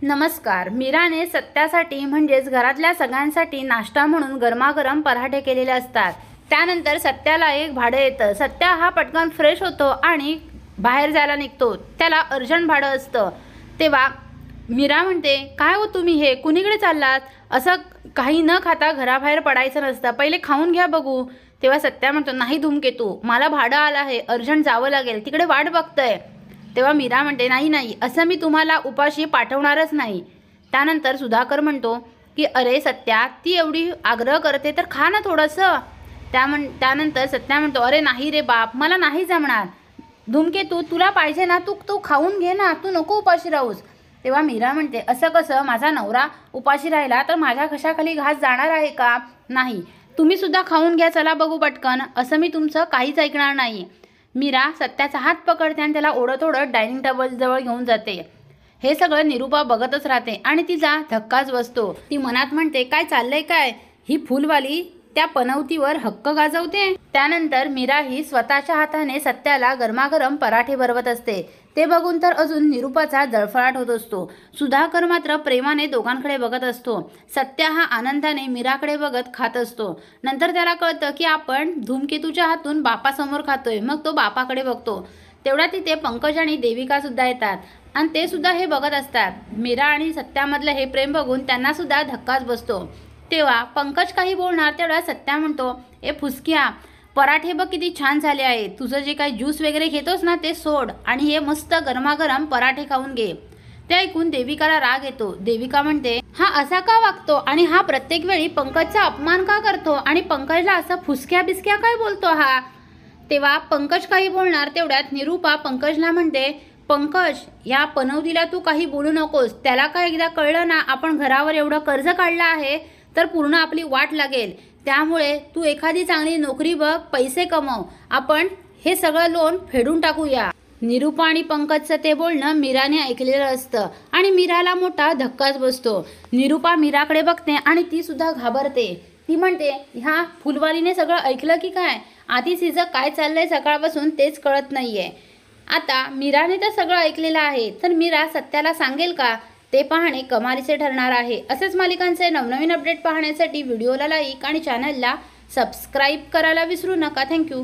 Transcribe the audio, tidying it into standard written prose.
नमस्कार। मीराने सत्यासाठी म्हणजेच घरातल्या सगळ्यांसाठी नाश्ता म्हणून गरमागरम पराठे केलेले असतात। त्यानंतर सत्याला एक भाडं येतं। सत्या हा पटकन फ्रेश होतो आणि बाहेर जायला निघतो। त्याला अर्जंट भाडं असतं। तेव्हा मीरा म्हणते, काय हो तुम्ही हे कुणीकडे चाललात? असं काही न खाता घराबाहेर पडायचं नसतं, पहिले खाऊन घ्या बघू। तेव्हा सत्या म्हणतो, नाही धूमकेतू, मला भाडं आलं आहे, अर्जंट जावं लागेल, तिकडे वाट बघतोय। तेव्हा मीरा म्हणते, नाही नाही, असं मी तुम्हाला उपाशी पाठवणारच नाही। त्यानंतर सुधाकर म्हणतो की अरे सत्या, ती एवढी आग्रह करते तर खा ना थोडंसं। त्यानंतर सत्या म्हणतो, अरे नाही रे बाप, मला नाही जमणार। धूमकेतू, तुला पाहिजे ना, तू खाऊन घे ना, तू नको उपाशी राहूस। तेव्हा मीरा म्हणते, असं कसं, माझा नवरा उपाशी राहिला तर माझ्या घशाखाली घास जाणार आहे का? नाही, तुम्ही सुद्धा खाऊन घ्या, चला बघू पटकन, असं मी तुमचं काहीच ऐकणार नाही। मीरा सत्याचा हात पकडते आणि त्याला ओढत ओढत डायनिंग टेबल जवळ घेऊन जाते। हे सगळं निरूपा बघतच राहते आणि तिचा धक्काच बसतो। ती मनात म्हणते, काय चाललंय काय, ही फुलवाली त्या पनवतीवर हक्क गाजवते। त्यानंतर मीरा ही स्वतःच्या हाताने सत्याला गरमागरम पराठे भरवत असते। ते बघून तर अजून निरूपाचा जळफळाट होत असतो। सुधाकर मात्र प्रेमाने दोघांकडे बघत असतो। सत्या हा आनंदाने मीराकडे बघत खात असतो। नंतर त्याला कळतं की आपण धूमकेतूच्या हातून बापासमोर खातोय। मग तो बापाकडे बघतो। तेवढ्या तिथे पंकज आणि देविका सुद्धा येतात आणि ते सुद्धा हे बघत असतात। मीरा आणि सत्यामधलं हे प्रेम बघून त्यांना सुद्धा धक्काच बसतो। तेव्हा पंकज काही बोलणार तेवढा सत्या म्हणतो, ए फुसक्या, पराठे बघ किती छान झाले आहेत, तुझं जे काही ज्यूस वगैरे घेतोस ना ते सोड आणि हे मस्त गरमागरम पराठे खाऊन घे। ते ऐकून देविकाला राग येतो। देविका म्हणते, हा असा का वागतो आणि हा प्रत्येक वेळी पंकजचा अपमान का करतो आणि पंकजला असं फुसक्या बिस्क्या काय बोलतो हा? तेव्हा पंकज काही बोलणार तेवढ्यात निरूपा पंकजला म्हणते, पंकज, या पनवतीला तू काही बोलू नकोस, त्याला काय एकदा कळलं ना आपण घरावर एवढं कर्ज काढलं आहे तर पूर्ण आपली वाट लागेल। त्यामुळे तू एखादी चांगली नोकरी बघ, पैसे कमव, आपण हे सगळं लोन फेडून टाकूया। निरूपा आणि पंकजचं ते बोलणं मीराने ऐकलेलं असतं आणि मीराला मोठा धक्काच बसतो। निरूपा मीराकडे बघते आणि ती सुद्धा घाबरते। ती म्हणते, ह्या फुलवालीने सगळं ऐकलं की काय? आधीच हिचं काय चाललंय सकाळपासून तेच कळत नाहीये। आता मीराने तर सगळं ऐकलेलं आहे, तर मीरा सत्याला सांगेल का? ते पाहणे कमालीचे ठरणार आहे। असेच मालिकांचे नवनवीन अपडेट पाहण्यासाठी व्हिडिओला लाईक आणि चॅनलला सबस्क्राईब करायला विसरू नका। थँक्यू।